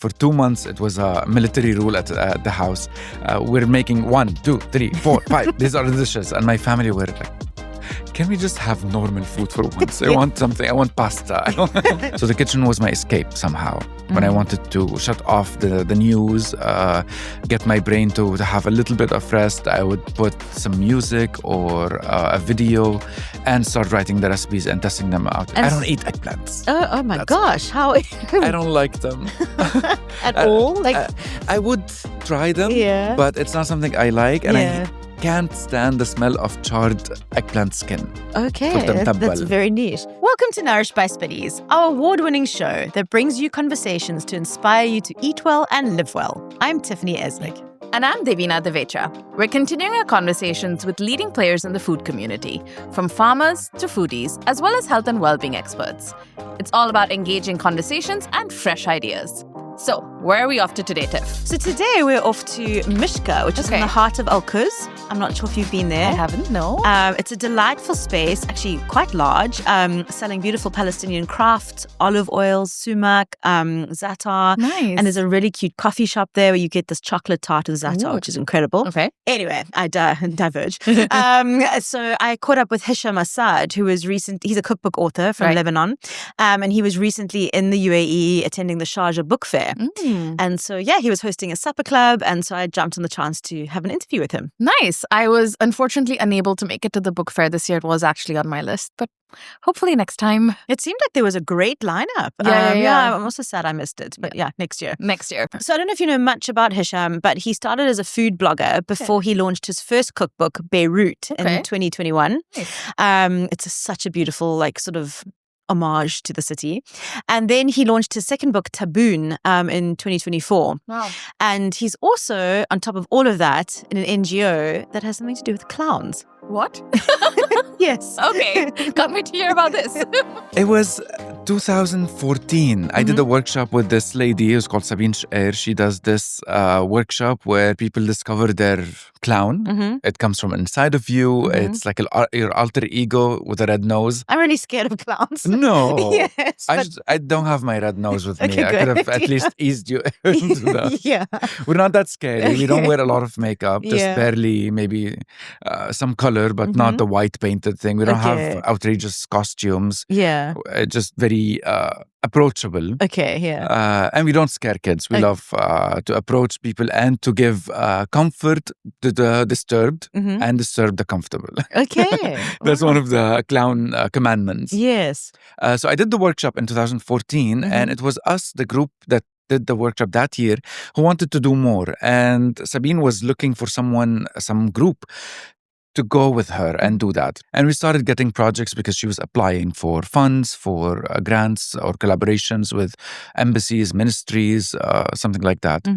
For 2 months, it was a military rule at the house. We're making 1, 2, 3, 4, 5. These are the dishes. And my family were like, can we just have normal food for once? I want something. I want pasta. So the kitchen was my escape somehow. When I wanted to shut off the news, get my brain to have a little bit of rest, I would put some music or a video and start writing the recipes and testing them out. I don't eat eggplants. Oh my gosh. How? I don't like them. At all? I would try them, but it's not something I like. And I can't stand the smell of charred eggplant skin. Okay, that's very neat. Welcome to Nourished by Spitties, our award-winning show that brings you conversations to inspire you to eat well and live well. I'm Tiffany Eslick. And I'm Devina Devetra. We're continuing our conversations with leading players in the food community, from farmers to foodies, as well as health and well-being experts. It's all about engaging conversations and fresh ideas. So, where are we off to today, Tiff? So today we're off to Mishkah, which is in the heart of Al-Quds. I'm not sure if you've been there. I haven't, no. It's a delightful space, actually quite large, selling beautiful Palestinian crafts, olive oils, sumac, za'atar. Nice. And there's a really cute coffee shop there where you get this chocolate tart with za'atar, which is incredible. Okay. Anyway, I diverge. So I caught up with Hisham Assaad, who was he's a cookbook author from Lebanon. And he was recently in the UAE attending the Sharjah Book Fair. And so, he was hosting a supper club. And so I jumped on the chance to have an interview with him. Nice. I was unfortunately unable to make it to the book fair this year. It was actually on my list, but hopefully next time. It seemed like there was a great lineup. I'm also sad I missed it, but next year. Next year. So I don't know if you know much about Hisham, but he started as a food blogger before he launched his first cookbook, Bayrut, in 2021. Nice. It's such a beautiful, sort of homage to the city. And then he launched his second book, Taboon, in 2024. Wow. And he's also, on top of all of that, in an NGO that has something to do with clowns. What? Yes. Okay. Can't wait to hear about this. It was 2014. I did a workshop with this lady who's called Sabine Shair. She does this workshop where people discover their clown. It comes from inside of you. It's like your alter ego with a red nose. I'm really scared of clowns. No. Yes. I don't have my red nose with me. Okay, I could have at least eased you into that. We're not that scary. We don't wear a lot of makeup. Just barely, maybe some color, but not the white painted thing. We don't have outrageous costumes. Yeah. Just very approachable. Okay, and we don't scare kids. We love to approach people and to give comfort to the disturbed and disturb the comfortable. Okay. That's one of the clown commandments. Yes. So I did the workshop in 2014 and it was us, the group that did the workshop that year, who wanted to do more. And Sabine was looking for some group to go with her and do that. And we started getting projects because she was applying for funds, for grants or collaborations with embassies, ministries, something like that.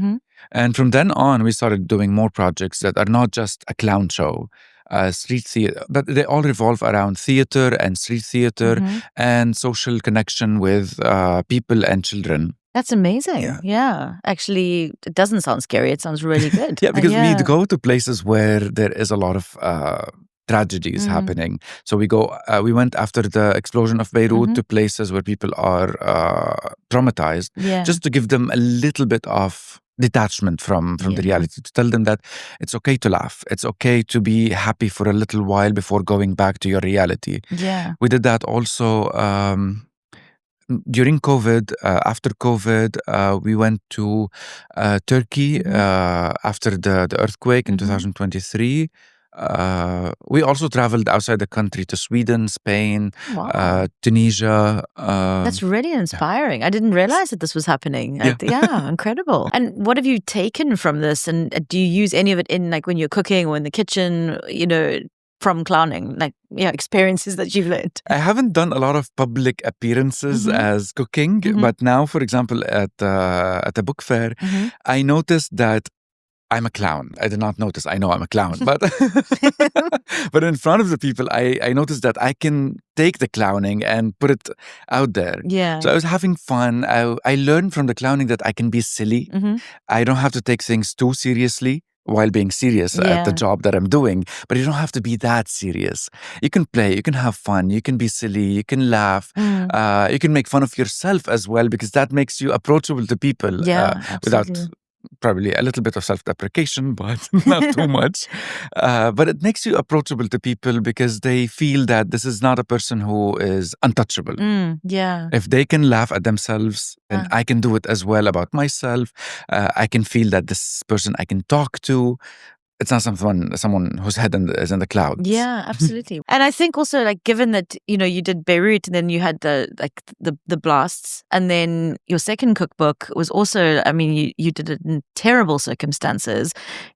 And from then on, we started doing more projects that are not just a clown show, street theater, but they all revolve around theater and street theater and social connection with people and children. That's amazing. Yeah. Actually, it doesn't sound scary. It sounds really good. Because we'd go to places where there is a lot of tragedies happening. So we went after the explosion of Beirut to places where people are traumatized, just to give them a little bit of detachment from the reality, to tell them that it's okay to laugh. It's okay to be happy for a little while before going back to your reality. Yeah. We did that also during COVID. After COVID, we went to Turkey after the earthquake in 2023. We also traveled outside the country to Sweden, Spain, Tunisia. That's really inspiring. I didn't realize that this was happening. Incredible. And what have you taken from this? And do you use any of it in when you're cooking or in the kitchen, from clowning, experiences that you've learned? I haven't done a lot of public appearances as cooking, but now, for example, at the book fair, I noticed that I'm a clown. I did not notice. I know I'm a clown, but but in front of the people, I noticed that I can take the clowning and put it out there. Yeah. So I was having fun. I learned from the clowning that I can be silly. I don't have to take things too seriously. while being serious at the job that I'm doing. But you don't have to be that serious. You can play, you can have fun, you can be silly, you can laugh, you can make fun of yourself as well, because that makes you approachable to people without probably a little bit of self-deprecation, but not too much. But it makes you approachable to people because they feel that this is not a person who is untouchable. If they can laugh at themselves, then I can do it as well about myself. I can feel that this person I can talk to. It's not someone whose head is in the clouds. Yeah, absolutely. And I think also, like, given that, you know, you did Bayrut and then you had the blasts, and then your second cookbook was also, I mean, you did it in terrible circumstances.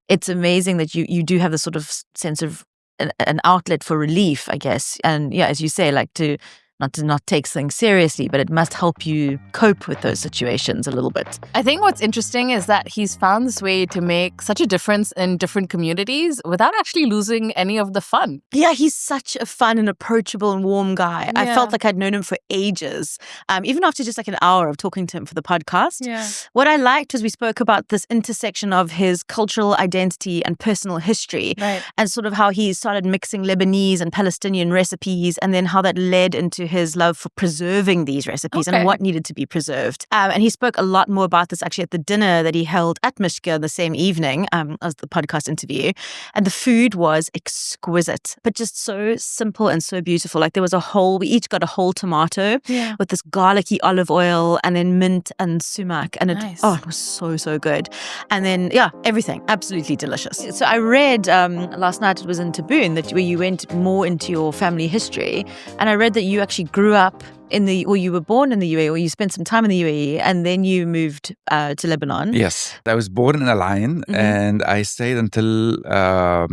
It's amazing that you do have this sort of sense of an outlet for relief, I guess. And yeah, as you say, like to not take things seriously, but it must help you cope with those situations a little bit. I think what's interesting is that he's found this way to make such a difference in different communities without actually losing any of the fun. Yeah, he's such a fun and approachable and warm guy. I felt like I'd known him for ages, even after just like an hour of talking to him for the podcast. What I liked was we spoke about this intersection of his cultural identity and personal history, and sort of how he started mixing Lebanese and Palestinian recipes, and then how that led into his love for preserving these recipes and what needed to be preserved. And he spoke a lot more about this actually at the dinner that he held at Mishkah the same evening as the podcast interview. And the food was exquisite, but just so simple and so beautiful. Like we each got a whole tomato with this garlicky olive oil and then mint and sumac. And it was so good. And then, everything. Absolutely delicious. So I read last night, it was in Taboon, where you went more into your family history. And I read that you actually grew up you were born in the UAE, or you spent some time in the UAE, and then you moved to Lebanon. Yes. I was born in Al Ain, and I stayed until I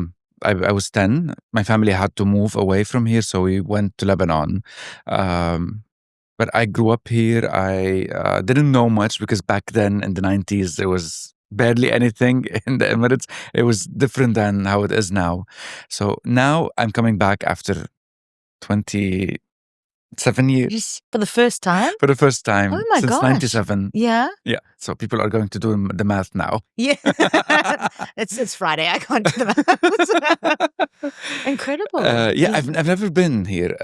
was 10. My family had to move away from here, so we went to Lebanon. But I grew up here. I didn't know much because back then in the 90s, there was barely anything in the Emirates. It was different than how it is now. So now I'm coming back after 27 years. For the first time? For the first time. Oh my since gosh. 97. Yeah? Yeah. So people are going to do the math now. Yeah. It's Friday. I can't do the math. Incredible. I've never been here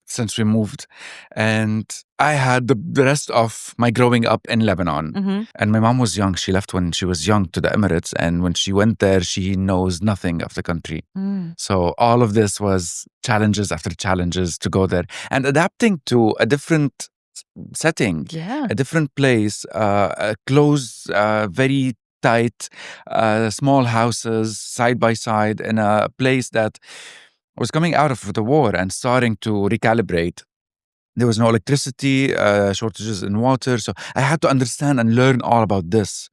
since we moved. And I had the rest of my growing up in Lebanon. And my mom was young. She left when she was young to the Emirates. And when she went there, she knows nothing of the country. So all of this was challenges after challenges to go there. And adapting to a different setting, a different place, close, very tight, small houses side by side in a place that was coming out of the war and starting to recalibrate. There was no electricity, shortages in water. So I had to understand and learn all about this.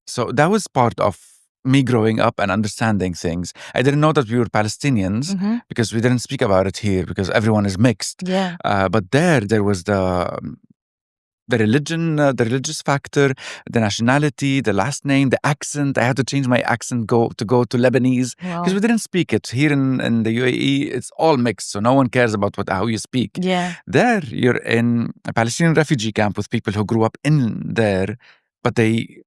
So that was part of me growing up and understanding things. I didn't know that we were Palestinians because we didn't speak about it here because everyone is mixed. But there was the religion, the religious factor, the nationality, the last name, the accent. I had to change my accent to go to Lebanese because we didn't speak it. Here in the UAE, it's all mixed, so no one cares about how you speak. There, you're in a Palestinian refugee camp with people who grew up in there, but they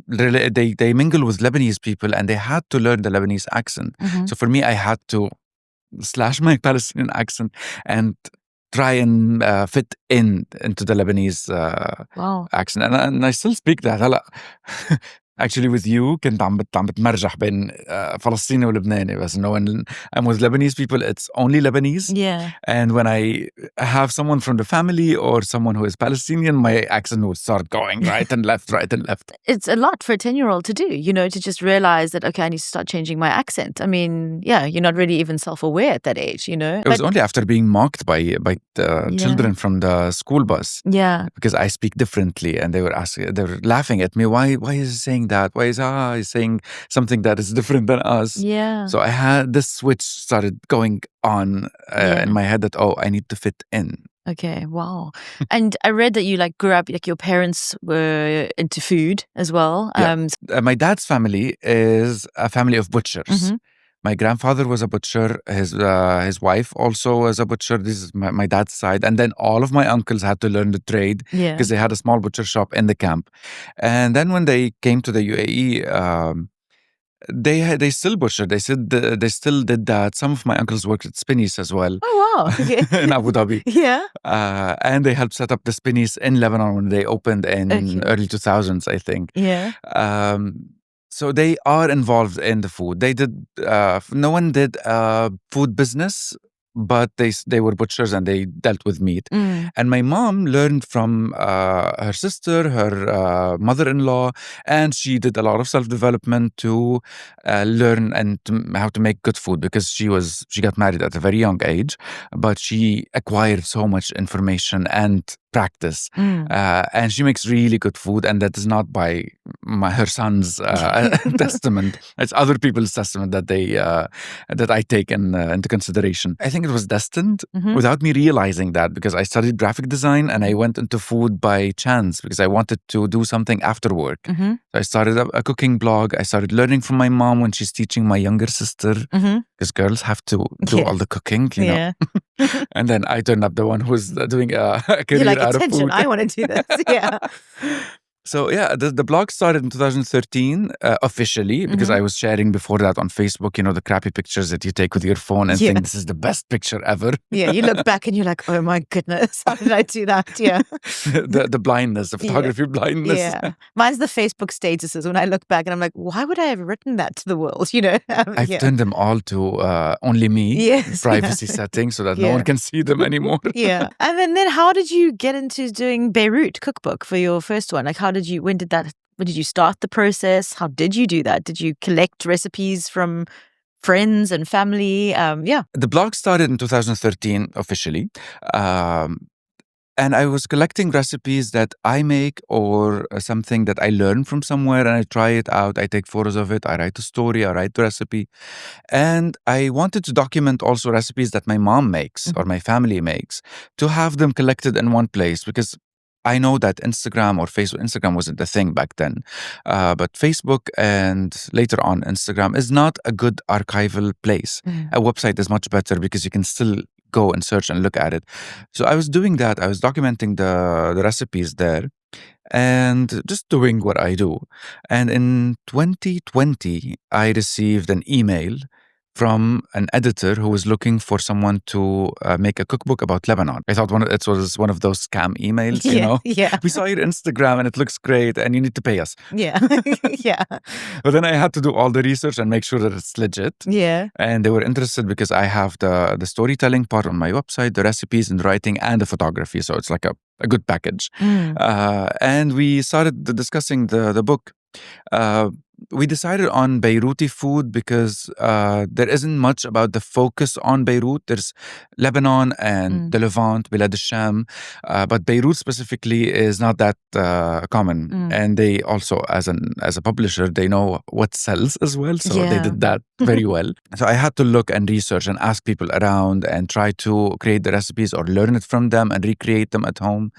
mingle with Lebanese people and they had to learn the Lebanese accent. So for me, I had to slash my Palestinian accent and try and fit into the Lebanese accent. And I still speak that. Actually with you كنت عم بتمرجح بين فلسطيني ولبناني بس when I'm with Lebanese people it's only Lebanese. And when I have someone from the family or someone who is Palestinian, my accent will start going right and left. It's a lot for a 10-year-old to do, to just realize that, okay, I need to start changing my accent. I mean, you're not really even self-aware at that age, It was only after being mocked by the children from the school bus. Because I speak differently and they were laughing at me. Why is he saying that? Why is he saying something that is different than us? So I had this switch started going on in my head that, I need to fit in. Okay, wow. And I read that you grew up, your parents were into food as well. My dad's family is a family of butchers. My grandfather was a butcher. His wife also was a butcher. This is my dad's side. And then all of my uncles had to learn the trade because they had a small butcher shop in the camp. And then when they came to the UAE, they still butchered. They still did that. Some of my uncles worked at Spinneys as well. Oh, wow. Okay. In Abu Dhabi. Yeah. And they helped set up the Spinneys in Lebanon when they opened in early 2000s, I think. Yeah. So they are involved in the food. They did. No one did food business, but they were butchers and they dealt with meat. And my mom learned from her sister, her mother-in-law, and she did a lot of self-development to learn how to make good food because she got married at a very young age, but she acquired so much information and practice, and she makes really good food, and that is not by her son's testament. It's other people's testament that I take into consideration. I think it was destined without me realizing that, because I studied graphic design and I went into food by chance because I wanted to do something after work. So I started a cooking blog. I started learning from my mom when she's teaching my younger sister, because girls have to do all the cooking, you know. And then I turned up the one who's doing a career You're like, out of attention, food. I want to do this. Yeah. So yeah, the blog started in 2013 officially, because I was sharing before that on Facebook, you know, the crappy pictures that you take with your phone and think this is the best picture ever. Yeah, you look back and you're like, oh my goodness, how did I do that? Yeah. the blindness, the photography blindness. Yeah. Mine's the Facebook statuses when I look back and I'm like, why would I have written that to the world? You know? I've turned them all to only me, privacy settings, so that no one can see them anymore. Yeah. And then how did you get into doing Bayrut Cookbook for your first one? Like, when did you start the process? How did you do that? Did you collect recipes from friends and family? The blog started in 2013 officially. And I was collecting recipes that I make or something that I learned from somewhere, and I try it out. I take photos of it. I write a story. I write the recipe. And I wanted to document also recipes that my mom makes or my family makes, to have them collected in one place, because I know that Instagram wasn't the thing back then, but Facebook and later on Instagram is not a good archival place. A website is much better because you can still go and search and look at it. So I was doing that. I was documenting the recipes there and just doing what I do. And in 2020, I received an email from an editor who was looking for someone to make a cookbook about Lebanon. I thought it was one of those scam emails, you know? Yeah. We saw your Instagram and it looks great and you need to pay us. Yeah. Yeah. But then I had to do all the research and make sure that it's legit. Yeah. And they were interested because I have the storytelling part on my website, the recipes and writing, and the photography. So it's like a good package. And we started discussing the book. We decided on Beiruti food because there isn't much about the focus on Beirut. There's Lebanon and the Levant, Bilad al-Sham, but Beirut specifically is not that common. And they also, as a publisher, they know what sells as well, so they did that very well. So I had to look and research and ask people around and try to create the recipes or learn it from them and recreate them at home.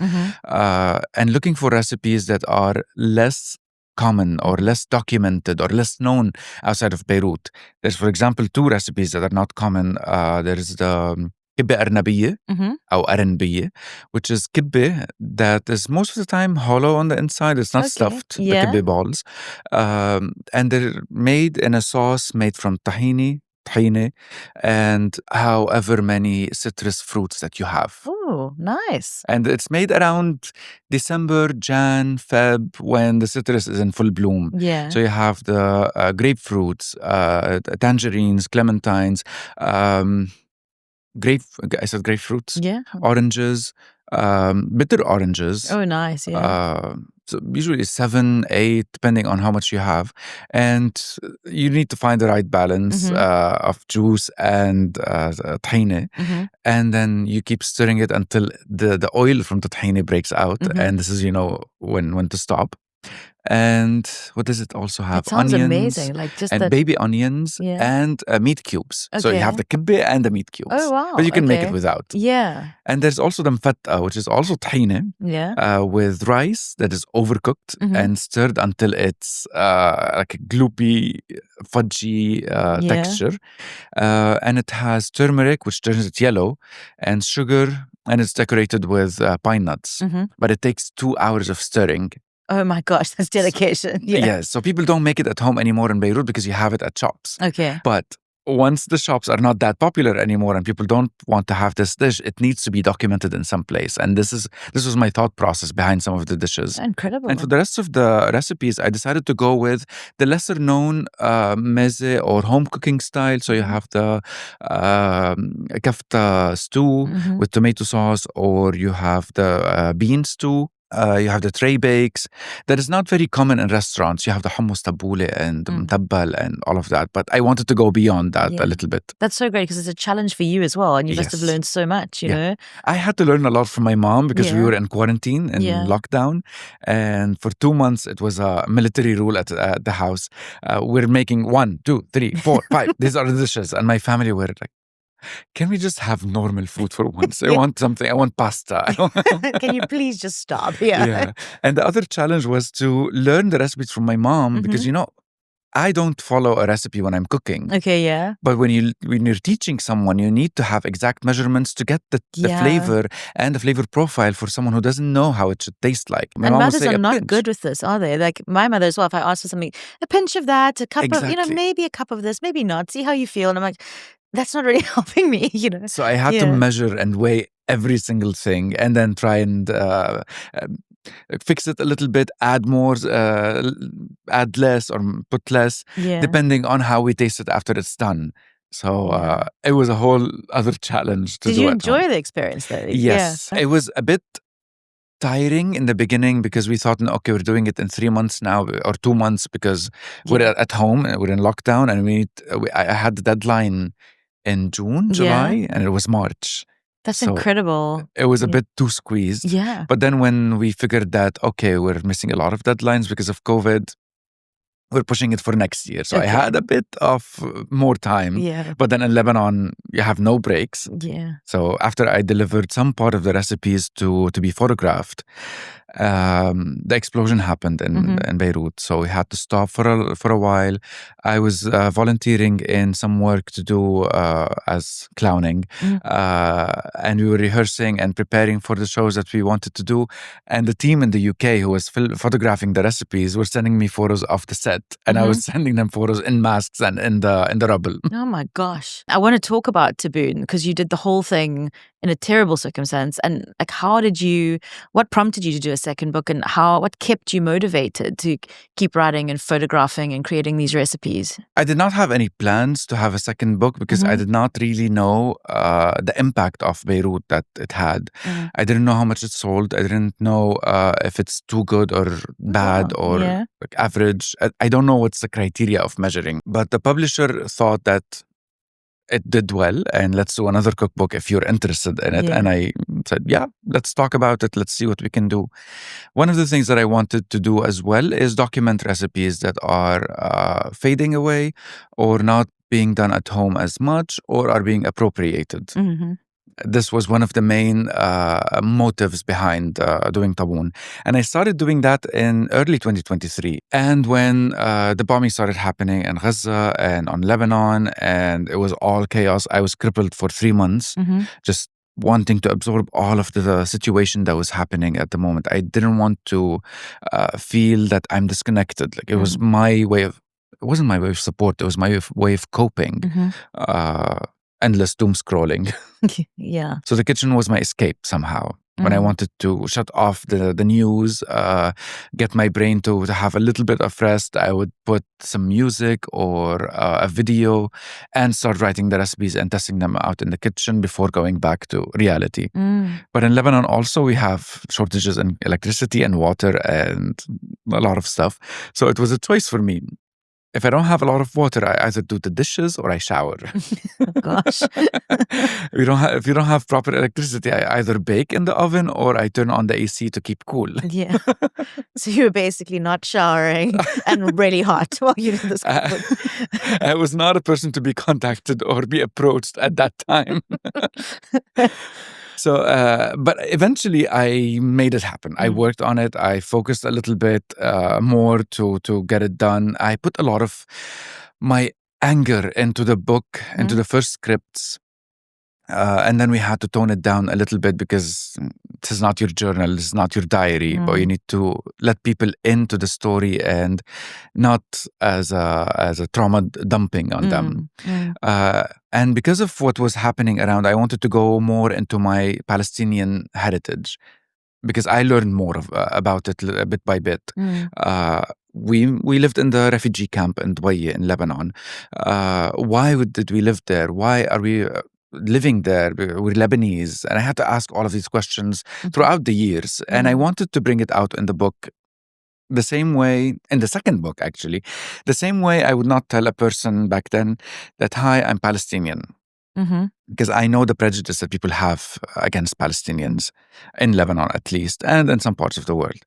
And looking for recipes that are less common or less documented or less known outside of Beirut. There's, for example, two recipes that are not common. There's the kibbeh arnabiyya, or aranbiyya, which is kibbeh that is most of the time hollow on the inside. It's not stuffed, the kibbeh balls. And they're made in a sauce made from tahini, and however many citrus fruits that you have. Oh, nice. And it's made around December, Jan, Feb, when the citrus is in full bloom. Yeah. So you have the grapefruits, tangerines, clementines, grapefruits, oranges, bitter oranges. Oh, nice. Yeah. So usually 7, 8, depending on how much you have. And you need to find the right balance of juice and tahini. And then you keep stirring it until the oil from the tahini breaks out. And this is, when to stop. And what does it also have? It sounds Onions amazing. Like just and that. baby onions and meat cubes. So you have the kibbeh and the meat cubes. Oh, wow. But you can make it without. Yeah. And there's also the mfatta, which is also tahine with rice that is overcooked and stirred until it's like a gloopy, fudgy texture. And it has turmeric, which turns it yellow, and sugar, and it's decorated with pine nuts. But it takes 2 hours of stirring. Oh my gosh, that's dedication. Yes, so people don't make it at home anymore in Beirut because you have it at shops. Okay. But once the shops are not that popular anymore and people don't want to have this dish, it needs to be documented in some place. And this was my thought process behind some of the dishes. Incredible. And for the rest of the recipes, I decided to go with the lesser known meze or home cooking style. So you have the kafta stew with tomato sauce, or you have the bean stew. You have the tray bakes. That is not very common in restaurants. You have the hummus tabbouleh and mtabbal and all of that. But I wanted to go beyond that a little bit. That's so great because it's a challenge for you as well. And you must have learned so much, you know? I had to learn a lot from my mom because we were in quarantine and lockdown. And for 2 months, it was a military rule at the house. We're making 1, 2, 3, 4, 5. These are the dishes. And my family were like, can we just have normal food for once? I want something. I want pasta. Can you please just stop? Yeah. And the other challenge was to learn the recipes from my mom because, I don't follow a recipe when I'm cooking. Okay, yeah. But when you're teaching someone, you need to have exact measurements to get the flavor and the flavor profile for someone who doesn't know how it should taste like. My mom mothers are not good with this, are they? Like my mother as well, if I ask for something, a pinch of that, a cup of, maybe a cup of this, maybe not. See how you feel. And I'm like, that's not really helping me, So I had to measure and weigh every single thing and then try and fix it a little bit, add more, add less or put less, depending on how we taste it after it's done. So it was a whole other challenge to do. Did you enjoy the experience though? Yes. It was a bit tiring in the beginning because we thought, okay, we're doing it in 3 months now or 2 months because we're at home, we're in lockdown, and I had the deadline in June, July, and it was March. That's incredible. It was a bit too squeezed. Yeah. But then when we figured that, okay, we're missing a lot of deadlines because of COVID, we're pushing it for next year. So I had a bit of more time. Yeah. But then in Lebanon, you have no breaks. Yeah. So after I delivered some part of the recipes to be photographed, the explosion happened in Beirut. So we had to stop for a while. I was volunteering in some work to do as clowning. And we were rehearsing and preparing for the shows that we wanted to do. And the team in the UK who was photographing the recipes were sending me photos of the set. And I was sending them photos in masks and in the rubble. Oh my gosh. I want to talk about Taboon because you did the whole thing in a terrible circumstance. And like, what prompted you to do a second book, and what kept you motivated to keep writing and photographing and creating these recipes? I did not have any plans to have a second book because I did not really know the impact of Beirut that it had. I didn't know how much it sold. I didn't know if it's too good or bad or like average. I don't know what's the criteria of measuring. But the publisher thought that it did well, and let's do another cookbook if you're interested in it. And I said, let's talk about it. Let's see what we can do. One of the things that I wanted to do as well is document recipes that are fading away or not being done at home as much or are being appropriated. This was one of the main motives behind doing Taboon. And I started doing that in early 2023. And when the bombing started happening in Gaza and on Lebanon, and it was all chaos, I was crippled for 3 months, just wanting to absorb all of the situation that was happening at the moment. I didn't want to feel that I'm disconnected. Like it was my way of, it wasn't my way of support, it was my way of coping. Endless doom scrolling. So the kitchen was my escape somehow. When I wanted to shut off the news, get my brain to have a little bit of rest, I would put some music or a video and start writing the recipes and testing them out in the kitchen before going back to reality. But in Lebanon also, we have shortages in electricity and water and a lot of stuff. So it was a choice for me. if I don't have a lot of water, I either do the dishes or I shower. Oh, gosh. If you don't have proper electricity, I either bake in the oven or I turn on the AC to keep cool. Yeah. So you were basically not showering and really hot while you did this cookbook. I was not a person to be contacted or be approached at that time. So, but eventually I made it happen. I worked on it. I focused a little bit more to get it done. I put a lot of my anger into the book, into the first scripts. And then we had to tone it down a little bit because this is not your journal, this is not your diary, but you need to let people into the story and not as a trauma dumping on them. And because of what was happening around, I wanted to go more into my Palestinian heritage because I learned more about it bit by bit. We lived in the refugee camp in Dubai in Lebanon. Why did we live there? Why are we living there? We're Lebanese. And I had to ask all of these questions throughout the years. And I wanted to bring it out in the book the same way, in the second book actually, the same way I would not tell a person back then that, hi, I'm Palestinian. Because I know the prejudice that people have against Palestinians in Lebanon at least, and in some parts of the world.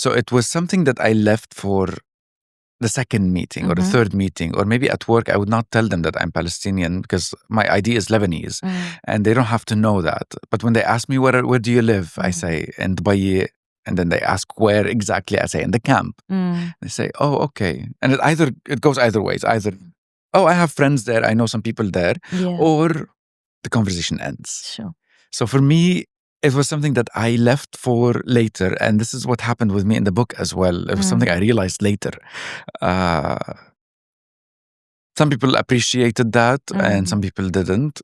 So it was something that I left for the second meeting or the third meeting, or maybe at work, I would not tell them that I'm Palestinian because my ID is Lebanese and they don't have to know that. But when they ask me, where do you live? I say, in Dubai. And then they ask where exactly. I say, in the camp. They say, oh, okay. And it goes either ways. Either, oh, I have friends there, I know some people there, or the conversation ends. Sure. So for me, it was something that I left for later. And this is what happened with me in the book as well. It was something I realized later. Some people appreciated that and some people didn't.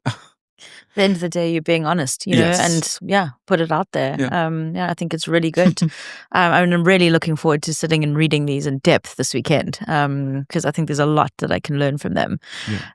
At the end of the day, you're being honest, you know, and put it out there. I think it's really good. I'm really looking forward to sitting and reading these in depth this weekend because I think there's a lot that I can learn from them.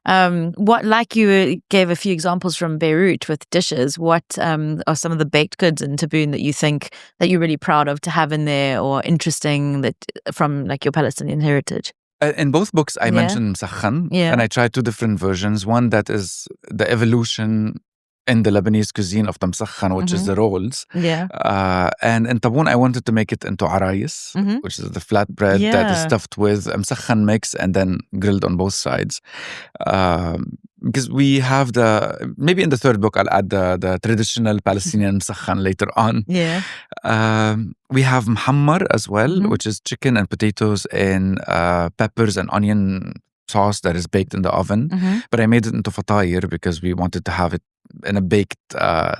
Like you gave a few examples from Beirut with dishes, what are some of the baked goods in Taboon that you think that you're really proud of to have in there or interesting that from like your Palestinian heritage? In both books, I mentioned Mishkah, and I tried two different versions. One that is the evolution in the Lebanese cuisine of the Mishkah, which is the rolls. And in Taboon, I wanted to make it into arayis, which is the flatbread that is stuffed with Mishkah mix and then grilled on both sides. Because we have maybe in the third book, I'll add the traditional Palestinian Mishkah later on. We have muhammar as well, which is chicken and potatoes in peppers and onion sauce that is baked in the oven. But I made it into fatayr because we wanted to have it in a baked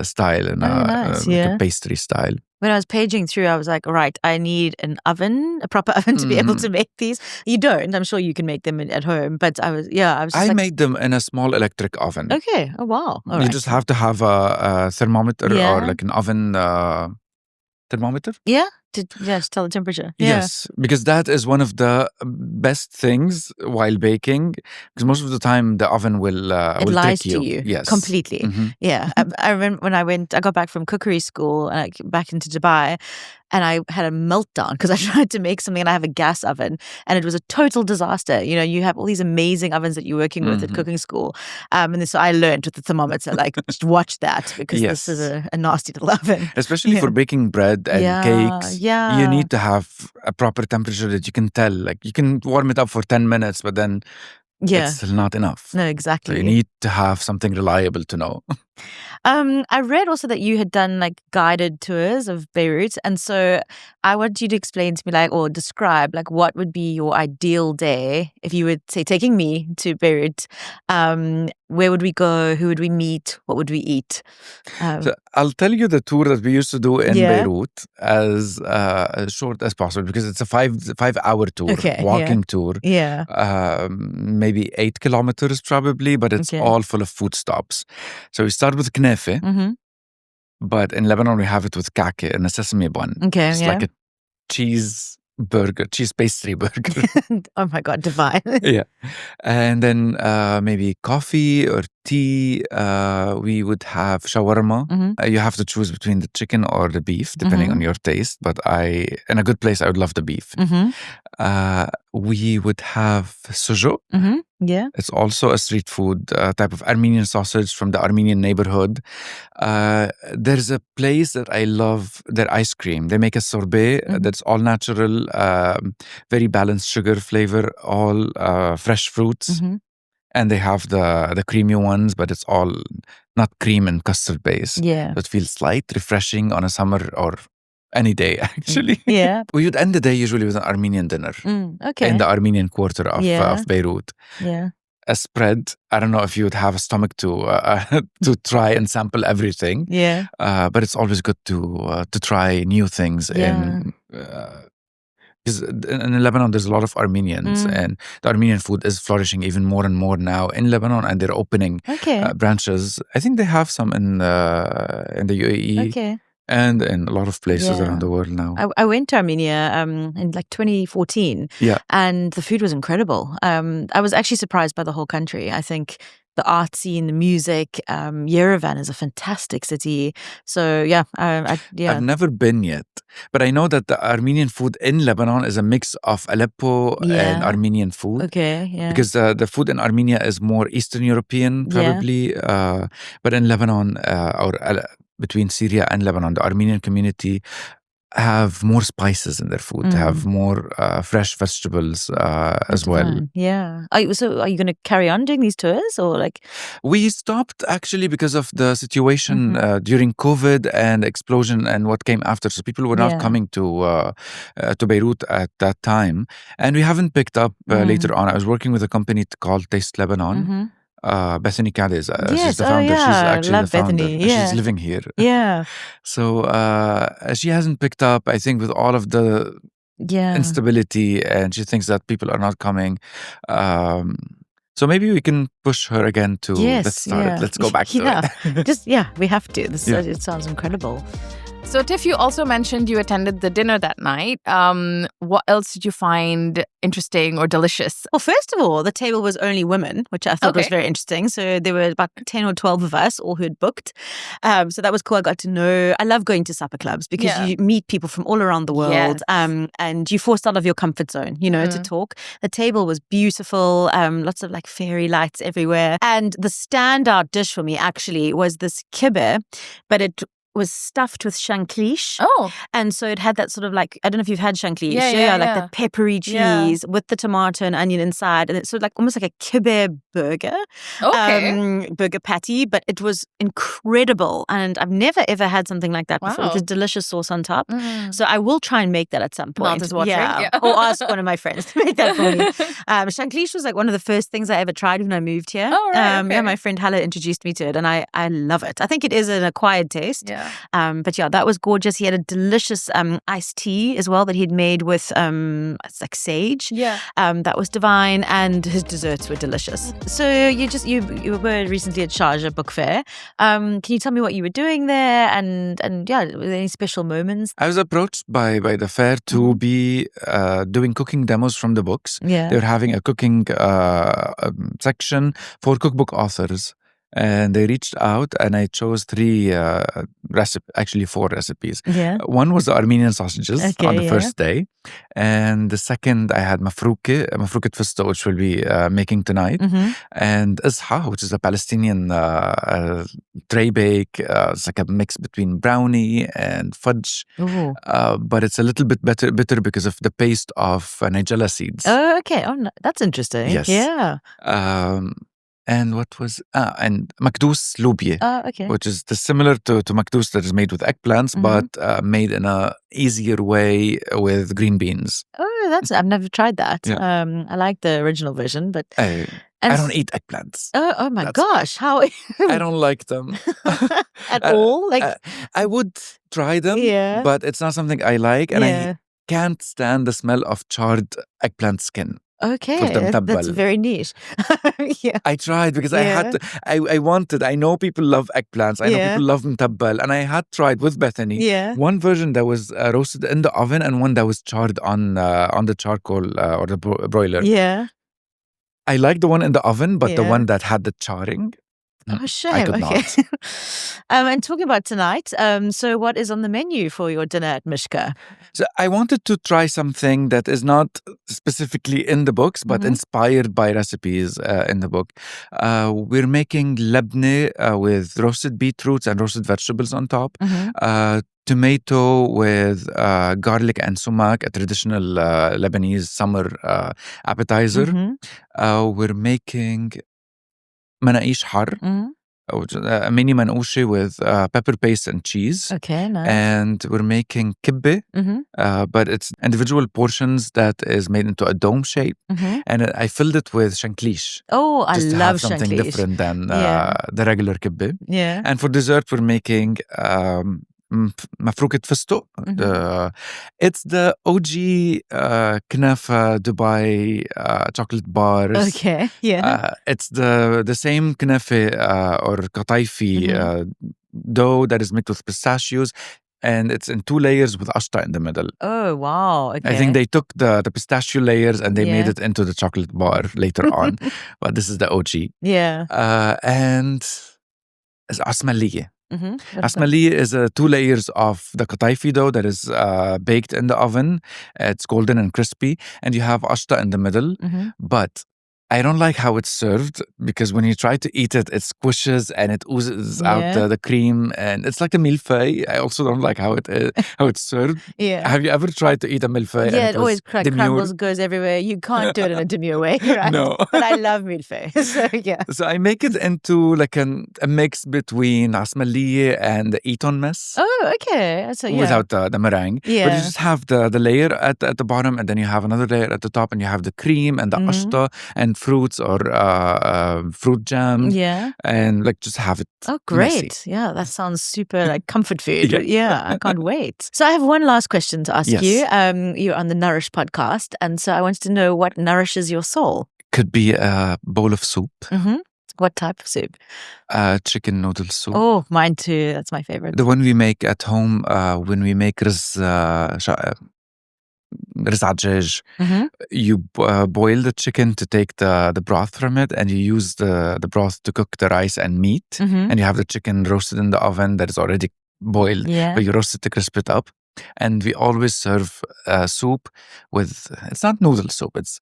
style, in like a pastry style. When I was paging through, I was like, all right, I need an oven, a proper oven to be able to make these. You don't. I'm sure you can make them at home. But I made them in a small electric oven. Okay. Oh, wow. All you just have to have a thermometer or like an oven thermometer. Just tell the temperature. Yes, because that is one of the best things while baking. Because most of the time the oven will lies trick to you. Yes, completely. I remember when I got back from cookery school and back into Dubai, and I had a meltdown because I tried to make something and I have a gas oven and it was a total disaster. You know, you have all these amazing ovens that you're working with at cooking school, and so I learned with the thermometer, like just watch that because this is a nasty little oven, especially for baking bread and cakes. You need to have a proper temperature that you can tell. Like you can warm it up for 10 minutes, but then it's still not enough. No, exactly. So you need to have something reliable to know. I read also that you had done like guided tours of Beirut, and so I want you to explain to me, like, or describe, like, what would be your ideal day if you would say taking me to Beirut. Where would we go? Who would we meet? What would we eat? So I'll tell you the tour that we used to do in Beirut as short as possible because it's a 5-hour tour, walking tour. Maybe 8 kilometers probably, but it's all full of food stops. So we start with knefe, but in Lebanon we have it with kake and a sesame bun. It's like a cheese pastry burger. Oh my God, divine. And then maybe coffee or tea. We would have shawarma. You have to choose between the chicken or the beef, depending on your taste. But in a good place, I would love the beef. We would have sujo. Yeah. It's also a street food type of Armenian sausage from the Armenian neighborhood. There's a place that I love, their ice cream. They make a sorbet that's all natural, very balanced sugar flavor, all fresh fruits. And they have the creamy ones, but it's all not cream and custard base. Yeah. So it feels light, refreshing on a summer or any day, actually. Yeah. We would end the day usually with an Armenian dinner Okay. in the Armenian quarter of Beirut. Yeah. A spread. I don't know if you would have a stomach to try and sample everything. Yeah. But it's always good to try new things. Because in Lebanon, there's a lot of Armenians, and the Armenian food is flourishing even more and more now in Lebanon, and they're opening branches. I think they have some in the UAE. Okay. And in a lot of places around the world now. I went to Armenia in like 2014. Yeah. And the food was incredible. I was actually surprised by the whole country. I think the art scene, the music, Yerevan is a fantastic city. So yeah. I've never been yet. But I know that the Armenian food in Lebanon is a mix of Aleppo and Armenian food. Okay, yeah. Because the food in Armenia is more Eastern European, probably. But in Lebanon, between Syria and Lebanon, the Armenian community have more spices in their food, have more fresh vegetables as well. Yeah. So are you going to carry on doing these tours or like? We stopped actually because of the situation during COVID and explosion and what came after. So people were not coming to Beirut at that time. And we haven't picked up later on. I was working with a company called Taste Lebanon. Bethany Cadiz, she's the founder. She's actually the founder. Bethany. She's living here. Yeah. So she hasn't picked up, I think, with all of the instability, and she thinks that people are not coming. So maybe we can push her again to let's start it. Let's go back to it. We have to. It sounds incredible. So, Tiff, you also mentioned you attended the dinner that night. What else did you find interesting or delicious? Well, first of all, the table was only women, which I thought was very interesting. So there were about 10 or 12 of us, all who had booked. So that was cool. I got to know, I love going to supper clubs because you meet people from all around the world and you're forced out of your comfort zone, to talk. The table was beautiful, lots of like fairy lights everywhere. And the standout dish for me actually was this kibbeh, but it was stuffed with shanklish. Oh. And so it had that sort of like, I don't know if you've had shanklish. Like that peppery cheese with the tomato and onion inside. And it's sort of like almost like a kibbeh burger. Okay. Burger patty, but it was incredible. And I've never ever had something like that before. Wow. With a delicious sauce on top. So I will try and make that at some point. Not just watching. Yeah. Or ask one of my friends to make that for me. Shanklish was like one of the first things I ever tried when I moved here. Oh, right. Yeah, my friend Hala introduced me to it and I love it. I think it is an acquired taste. Yeah. But yeah, that was gorgeous. He had a delicious iced tea as well that he'd made with it's like sage. Yeah. That was divine, and his desserts were delicious. So you were recently at Sharjah Book Fair. Can you tell me what you were doing there, and were there any special moments? I was approached by the fair to be doing cooking demos from the books. Yeah. They were having a cooking section for cookbook authors. And they reached out and I chose 4 recipes. Yeah. One was the Armenian sausages on the first day. And the second, I had mafrouket fisto, which we'll be making tonight. And isha, which is a Palestinian tray bake. It's like a mix between brownie and fudge. But it's a little bit bitter because of the paste of nigella seeds. Oh, okay. Oh, no, that's interesting. Yes. Yeah. And what was and makdous lubie, okay. which is similar to makdous that is made with eggplants, but made in a easier way with green beans. Oh, I've never tried that. Yeah. I like the original version, but I don't eat eggplants. Oh my gosh! How I don't like them at all. Like I would try them, but it's not something I like, and I can't stand the smell of charred eggplant skin. Okay, that's very niche. Yeah. I tried because I had to, I know people love eggplants. I know people love mtabbal. And I had tried with Bethany one version that was roasted in the oven and one that was charred on the charcoal or the broiler. Yeah. I like the one in the oven, but the one that had the charring, Oh, shame. I could Okay. not. And talking about tonight, so what is on the menu for your dinner at Mishkah? So I wanted to try something that is not specifically in the books, but inspired by recipes in the book. We're making labne with roasted beetroots and roasted vegetables on top. Tomato with garlic and sumac, a traditional Lebanese summer appetizer. We're making مناقيش حر, a mini manouche with pepper paste and cheese. Okay, nice. And we're making kibbeh, but it's individual portions that is made into a dome shape. And I filled it with shanklish. Oh, I just to love have something shanklish. different than Yeah. the regular kibbeh. Yeah. And for dessert, we're making مفروكة فستق. It's the OG كنافة Dubai chocolate bars. Okay, yeah. It's the same كنافة or قطايفي dough that is made with pistachios, and it's in 2 layers with ashta in the middle. Oh, wow. Okay. I think they took the pistachio layers and they made it into the chocolate bar later on, but this is the OG. Yeah. And it's asmaliye. What Asmali is 2 layers of the kataifi dough that is baked in the oven. It's golden and crispy, and you have ashta in the middle. But I don't like how it's served, because when you try to eat it, it squishes and it oozes out the cream, and it's like a milfei. I also don't like how it's served. Yeah. Have you ever tried to eat a milfei? Yeah, it always crumbles, goes everywhere. You can't do it in a demure way, right? No. But I love milfei. So, yeah. So I make it into like a mix between asmaliye and the Eton mess. Oh, okay. So, yeah. Without the meringue. Yeah. But you just have the layer at the bottom, and then you have another layer at the top, and you have the cream and the ashta and fruits or fruit jam. Yeah. And like just have it. Oh, great. Messy. Yeah, that sounds super like comfort food. Yeah. I can't wait. So I have one last question to ask Yes. you. You're on the Nourish podcast, and so I wanted to know what nourishes your soul. Could be a bowl of soup. What type of soup? Chicken noodle soup. Oh, mine too. That's my favorite. The one we make at home when we make riz دجاج. You boil the chicken to take the broth from it, and you use the broth to cook the rice and meat. And you have the chicken roasted in the oven that is already boiled, but you roast it to crisp it up. And we always serve soup with, it's not noodle soup, it's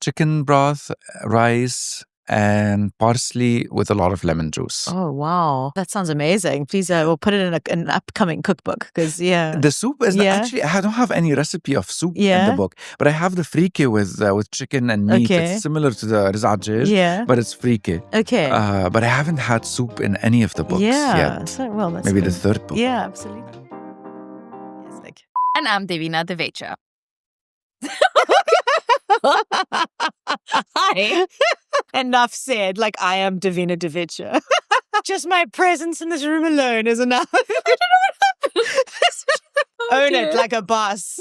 chicken broth, rice, and parsley with a lot of lemon juice. Oh, wow. That sounds amazing. Please, we'll put it in an upcoming cookbook, because, The soup is actually, I don't have any recipe of soup in the book, but I have the frike with chicken and meat. Okay. It's similar to the riz djaj, but it's frike. Okay. But I haven't had soup in any of the books yet. So, well, that's Maybe good. the third book. Yeah, absolutely. Yes, like. And I'm Devina Devecha. Hi. Enough said. Like, I am Davina Devecha. Just my presence in this room alone is enough. I don't know what happened. Own it like a boss.